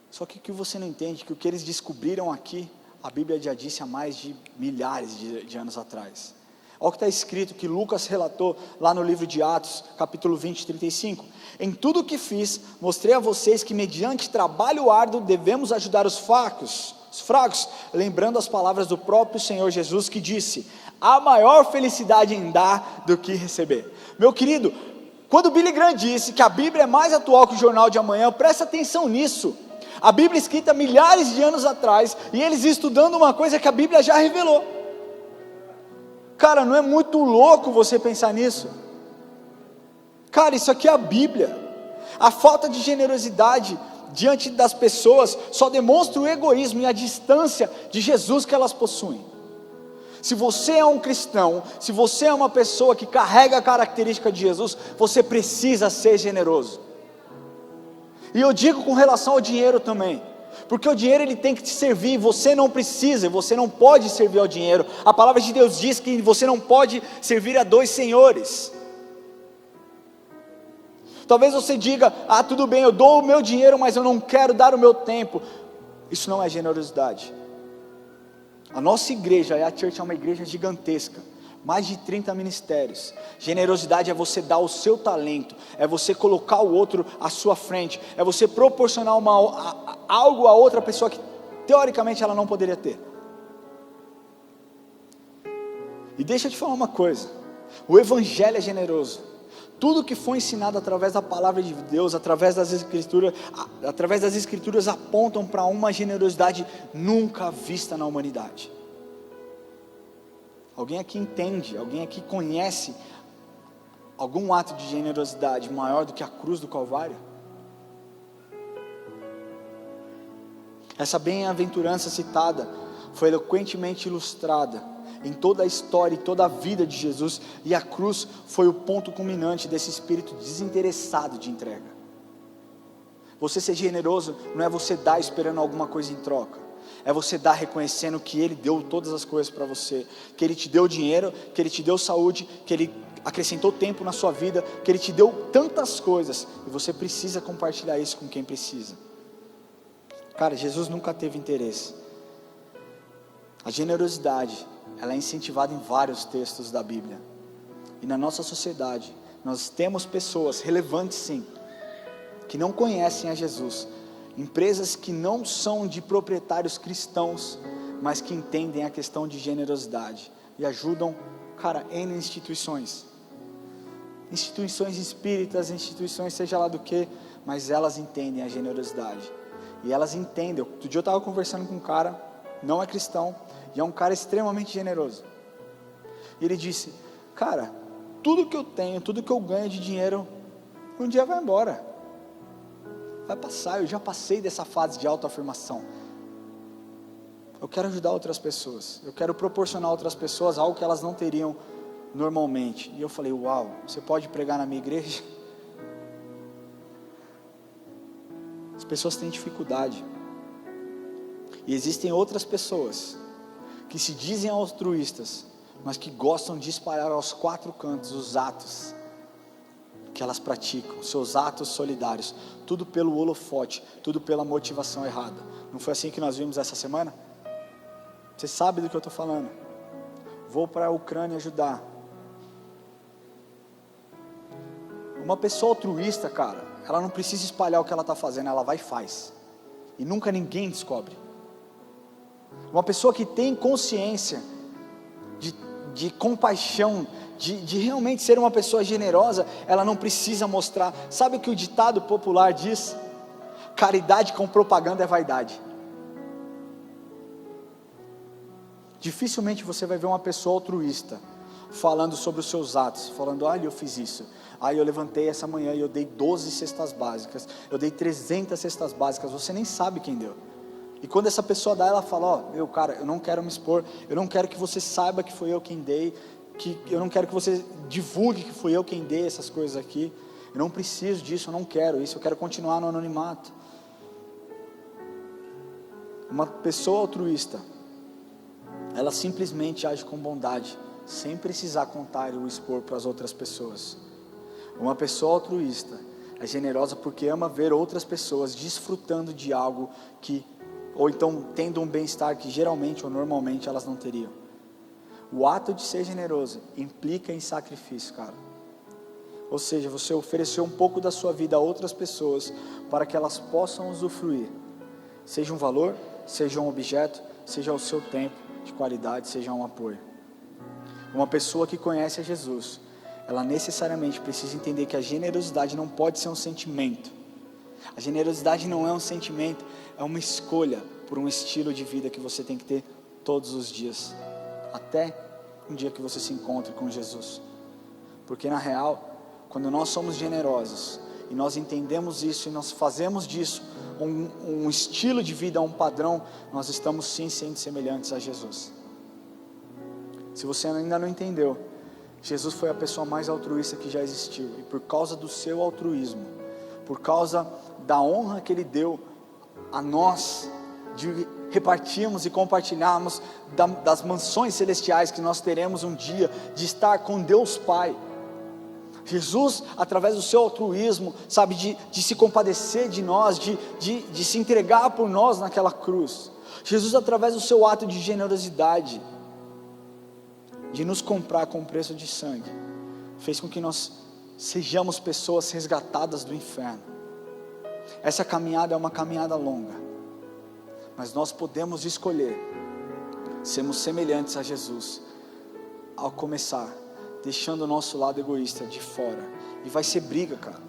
Só que o que você não entende, que o que eles descobriram aqui, a Bíblia já disse há mais de milhares de anos atrás. Olha o que está escrito, que Lucas relatou lá no livro de Atos, capítulo 20, 35. Em tudo o que fiz, mostrei a vocês que mediante trabalho árduo devemos ajudar os fracos, lembrando as palavras do próprio Senhor Jesus, que disse: há maior felicidade em dar do que receber. Meu querido, quando Billy Graham disse que a Bíblia é mais atual que o jornal de amanhã, presta atenção nisso. A Bíblia é escrita milhares de anos atrás, e eles estudando uma coisa que a Bíblia já revelou. Cara, não é muito louco você pensar nisso? Cara, isso aqui é a Bíblia. A falta de generosidade diante das pessoas só demonstra o egoísmo e a distância de Jesus que elas possuem. Se você é um cristão, se você é uma pessoa que carrega a característica de Jesus, você precisa ser generoso. E eu digo com relação ao dinheiro também, porque o dinheiro ele tem que te servir, você não precisa, você não pode servir ao dinheiro. A palavra de Deus diz que você não pode servir a 2 senhores. Talvez você diga: tudo bem, eu dou o meu dinheiro, mas eu não quero dar o meu tempo. Isso não é generosidade. A nossa igreja, a Church, é uma igreja gigantesca, mais de 30 ministérios. Generosidade é você dar o seu talento, é você colocar o outro à sua frente, é você proporcionar algo a outra pessoa que teoricamente ela não poderia ter. E deixa eu te falar uma coisa: o evangelho é generoso. Tudo que foi ensinado através da palavra de Deus, através das escrituras apontam para uma generosidade nunca vista na humanidade. Alguém aqui entende, alguém aqui conhece algum ato de generosidade maior do que a cruz do Calvário? Essa bem-aventurança citada foi eloquentemente ilustrada em toda a história e toda a vida de Jesus, e a cruz foi o ponto culminante desse espírito desinteressado de entrega. Você ser generoso não é você dar esperando alguma coisa em troca, é você dar reconhecendo que Ele deu todas as coisas para você, que Ele te deu dinheiro, que Ele te deu saúde, que Ele acrescentou tempo na sua vida, que Ele te deu tantas coisas, e você precisa compartilhar isso com quem precisa. Cara, Jesus nunca teve interesse. A generosidade, ela é incentivada em vários textos da Bíblia. E na nossa sociedade, nós temos pessoas relevantes sim, que não conhecem a Jesus, Empresas que não são de proprietários cristãos, mas que entendem a questão de generosidade e ajudam, cara, N instituições espíritas, instituições seja lá do que, mas elas entendem a generosidade, e elas entendem. Outro dia eu estava conversando com um cara, não é cristão, e é um cara extremamente generoso, e ele disse, cara, tudo que eu tenho, tudo que eu ganho de dinheiro, um dia vai embora, vai passar, eu já passei dessa fase de autoafirmação, eu quero ajudar outras pessoas, eu quero proporcionar a outras pessoas algo que elas não teriam normalmente. E eu falei, uau, você pode pregar na minha igreja? As pessoas têm dificuldade, e existem outras pessoas, que se dizem altruístas, mas que gostam de espalhar aos quatro cantos os atos, que elas praticam, seus atos solidários, tudo pelo holofote, tudo pela motivação errada. Não foi assim que nós vimos essa semana? Você sabe do que eu estou falando, vou para a Ucrânia ajudar. Uma pessoa altruísta, cara, ela não precisa espalhar o que ela está fazendo, ela vai e faz, e nunca ninguém descobre. Uma pessoa que tem consciência de compaixão, de realmente ser uma pessoa generosa, ela não precisa mostrar. Sabe o que o ditado popular diz? Caridade com propaganda é vaidade. Dificilmente você vai ver uma pessoa altruísta falando sobre os seus atos, falando, olha, eu fiz isso, eu levantei essa manhã e eu dei 12 cestas básicas, eu dei 300 cestas básicas, você nem sabe quem deu. E quando essa pessoa dá, ela fala, meu cara, eu não quero me expor, eu não quero que você saiba que foi eu quem dei, eu não quero que você divulgue que fui eu quem dei essas coisas aqui, eu não preciso disso, eu não quero isso, eu quero continuar no anonimato. Uma pessoa altruísta, ela simplesmente age com bondade, sem precisar contar ou expor para as outras pessoas. Uma pessoa altruísta é generosa porque ama ver outras pessoas desfrutando de algo que, ou então tendo um bem-estar que geralmente ou normalmente elas não teriam. O ato de ser generoso implica em sacrifício, cara. Ou seja, você ofereceu um pouco da sua vida a outras pessoas para que elas possam usufruir, seja um valor, seja um objeto, seja o seu tempo de qualidade, seja um apoio. Uma pessoa que conhece a Jesus, ela necessariamente precisa entender que a generosidade não pode ser um sentimento. A generosidade não é um sentimento, é uma escolha por um estilo de vida que você tem que ter todos os dias, até um dia que você se encontre com Jesus. Porque na real, quando nós somos generosos, e nós entendemos isso, e nós fazemos disso um estilo de vida, um padrão, nós estamos sim sendo semelhantes a Jesus. Se você ainda não entendeu, Jesus foi a pessoa mais altruísta que já existiu, e por causa do seu altruísmo, por causa da honra que Ele deu a nós, de repartirmos e compartilharmos das mansões celestiais que nós teremos um dia, de estar com Deus Pai. Jesus, através do seu altruísmo, sabe, de se compadecer de nós, de se entregar por nós naquela cruz. Jesus, através do seu ato de generosidade, de nos comprar com preço de sangue, fez com que nós sejamos pessoas resgatadas do inferno. Essa caminhada é uma caminhada longa, mas nós podemos escolher sermos semelhantes a Jesus, ao começar, deixando o nosso lado egoísta de fora. E vai ser briga, cara,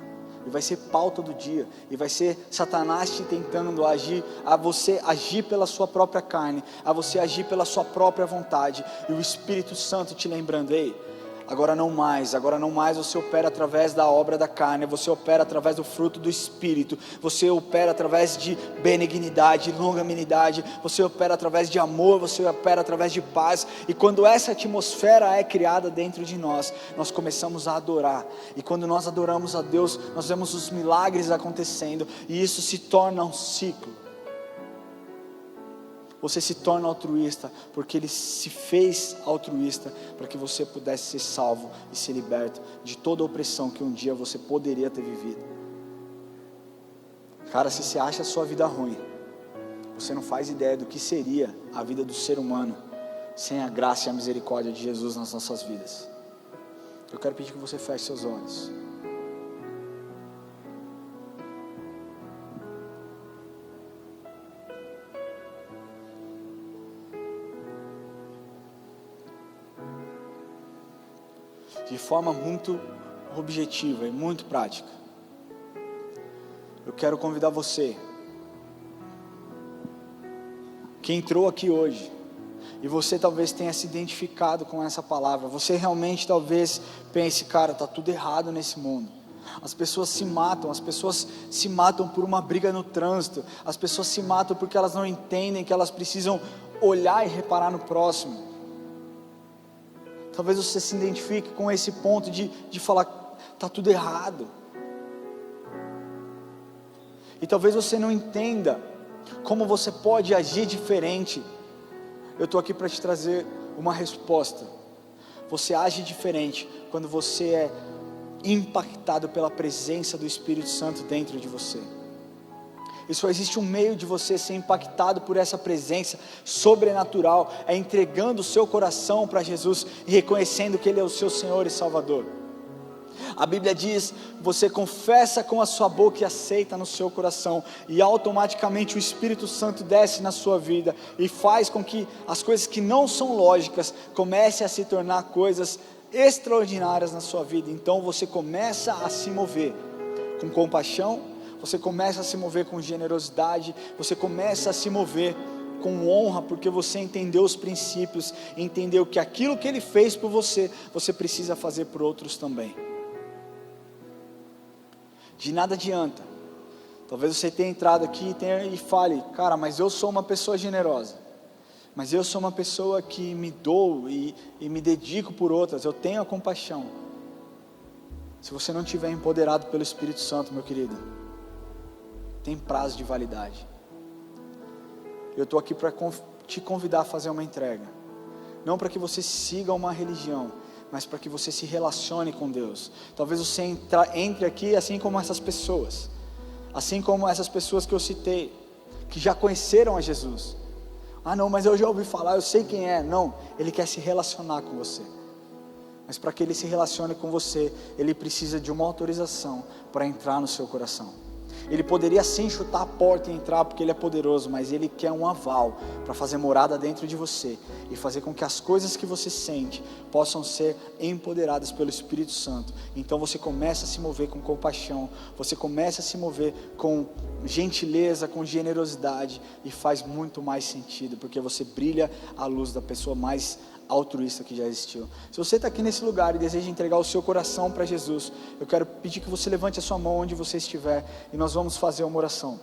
e vai ser pau todo dia, e vai ser Satanás te tentando agir, a você agir pela sua própria carne, a você agir pela sua própria vontade, e o Espírito Santo te lembrando, ei, agora não mais você opera através da obra da carne, você opera através do fruto do Espírito, você opera através de benignidade, longanimidade, você opera através de amor, você opera através de paz, e quando essa atmosfera é criada dentro de nós, nós começamos a adorar, e quando nós adoramos a Deus, nós vemos os milagres acontecendo, e isso se torna um ciclo. Você se torna altruísta, porque Ele se fez altruísta, para que você pudesse ser salvo e ser liberto de toda a opressão que um dia você poderia ter vivido. Cara, se você acha a sua vida ruim, você não faz ideia do que seria a vida do ser humano, sem a graça e a misericórdia de Jesus nas nossas vidas. Eu quero pedir que você feche seus olhos. de forma muito objetiva e muito prática. Eu quero convidar você, que entrou aqui hoje, e você talvez tenha se identificado com essa palavra, você realmente talvez pense, cara, está tudo errado nesse mundo. As pessoas se matam por uma briga no trânsito, as pessoas se matam porque elas não entendem que elas precisam olhar e reparar no próximo. Talvez você se identifique com esse ponto de falar, está tudo errado. E talvez você não entenda como você pode agir diferente. Eu estou aqui para te trazer uma resposta. Você age diferente quando você é impactado pela presença do Espírito Santo dentro de você. E só existe um meio de você ser impactado por essa presença sobrenatural, é entregando o seu coração para Jesus e reconhecendo que Ele é o seu Senhor e Salvador. A Bíblia diz, você confessa com a sua boca e aceita no seu coração, e automaticamente o Espírito Santo desce na sua vida e faz com que as coisas que não são lógicas comecem a se tornar coisas extraordinárias na sua vida. Então você começa a se mover com compaixão, você começa a se mover com generosidade, você começa a se mover com honra, porque você entendeu os princípios, entendeu que aquilo que Ele fez por você, você precisa fazer por outros também. De nada adianta, talvez você tenha entrado aqui e fale, cara, mas eu sou uma pessoa generosa, mas eu sou uma pessoa que me dou e me dedico por outras, eu tenho a compaixão. Se você não estiver empoderado pelo Espírito Santo, meu querido, tem prazo de validade. Eu estou aqui para te convidar a fazer uma entrega, não para que você siga uma religião, mas para que você se relacione com Deus. Talvez você entre aqui assim como essas pessoas que eu citei, que já conheceram a Jesus. Ah não, mas eu já ouvi falar, eu sei quem é. Não, Ele quer se relacionar com você. Mas para que Ele se relacione com você, Ele precisa de uma autorização para entrar no seu coração. Ele poderia sim chutar a porta e entrar porque Ele é poderoso, mas Ele quer um aval para fazer morada dentro de você e fazer com que as coisas que você sente possam ser empoderadas pelo Espírito Santo. Então você começa a se mover com compaixão, você começa a se mover com gentileza, com generosidade, e faz muito mais sentido, porque você brilha à luz da pessoa mais altruísta que já existiu. Se você está aqui nesse lugar e deseja entregar o seu coração para Jesus, eu quero pedir que você levante a sua mão onde você estiver, e nós vamos fazer uma oração.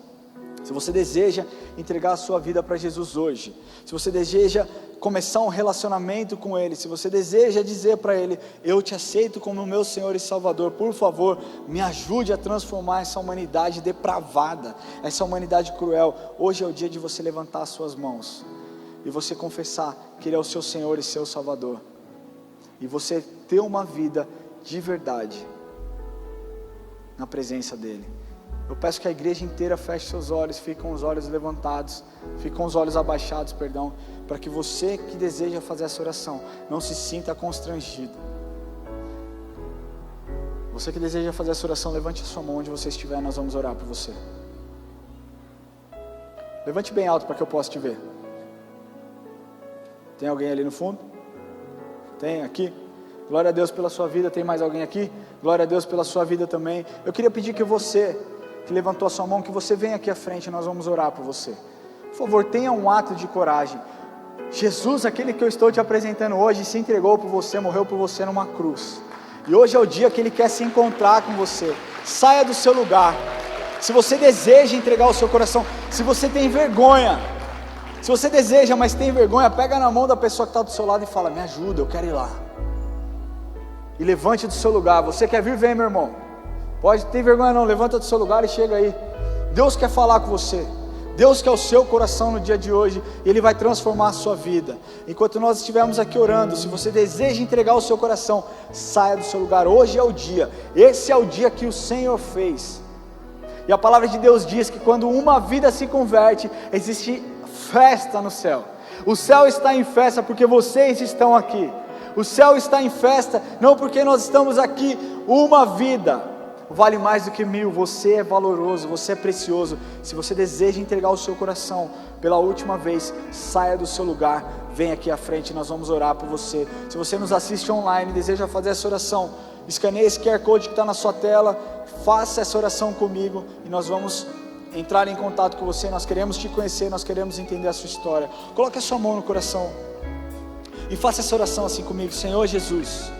Se você deseja entregar a sua vida para Jesus hoje, se você deseja começar um relacionamento com Ele, se você deseja dizer para Ele, eu te aceito como meu Senhor e Salvador, por favor, me ajude a transformar essa humanidade depravada, essa humanidade cruel. Hoje é o dia de você levantar as suas mãos e você confessar que Ele é o seu Senhor e seu Salvador, e você ter uma vida de verdade na presença dEle. Eu peço que a igreja inteira feche seus olhos, fique com os olhos levantados, fique com os olhos abaixados, para que você que deseja fazer essa oração não se sinta constrangido. Você que deseja fazer essa oração, levante a sua mão onde você estiver, nós vamos orar por você. Levante bem alto para que eu possa te ver. Tem alguém ali no fundo? Tem aqui? Glória a Deus pela sua vida. Tem mais alguém aqui? Glória a Deus pela sua vida também. Eu queria pedir que você, que levantou a sua mão, que você venha aqui à frente e nós vamos orar por você. Por favor, tenha um ato de coragem. Jesus, aquele que eu estou te apresentando hoje, se entregou por você, morreu por você numa cruz. E hoje é o dia que Ele quer se encontrar com você. Saia do seu lugar. Se você deseja entregar o seu coração, se você tem vergonha, se você deseja, mas tem vergonha, pega na mão da pessoa que está do seu lado e fala, me ajuda, eu quero ir lá. E levante do seu lugar. Você quer vir? Vem, meu irmão. Pode ter vergonha não, levanta do seu lugar e chega aí. Deus quer falar com você. Deus quer o seu coração no dia de hoje, e Ele vai transformar a sua vida. Enquanto nós estivermos aqui orando, se você deseja entregar o seu coração, saia do seu lugar. Hoje é o dia. Esse é o dia que o Senhor fez. E a palavra de Deus diz que quando uma vida se converte, existe festa no céu. O céu está em festa porque vocês estão aqui. O céu está em festa não porque nós estamos aqui uma vida, vale mais do que 1000, você é valoroso, você é precioso. Se você deseja entregar o seu coração pela última vez, saia do seu lugar, vem aqui à frente, nós vamos orar por você. Se você nos assiste online e deseja fazer essa oração, escaneie esse QR Code que está na sua tela, faça essa oração comigo e nós vamos entrar em contato com você. Nós queremos te conhecer, nós queremos entender a sua história. Coloque a sua mão no coração e faça essa oração assim comigo. Senhor Jesus,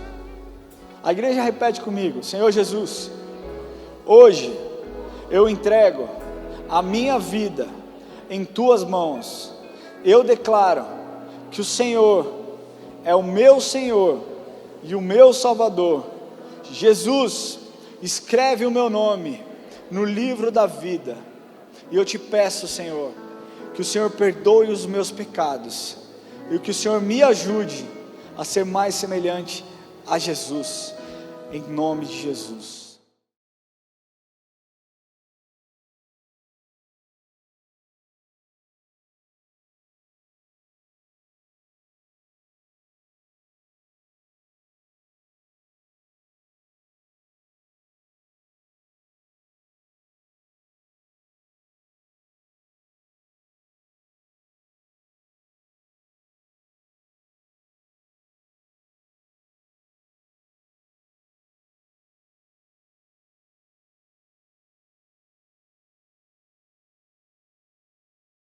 a igreja repete comigo: Senhor Jesus, hoje eu entrego a minha vida em tuas mãos. Eu declaro que o Senhor é o meu Senhor e o meu Salvador. Jesus, escreve o meu nome no livro da vida. E eu te peço, Senhor, que o Senhor perdoe os meus pecados e que o Senhor me ajude a ser mais semelhante a Jesus, em nome de Jesus.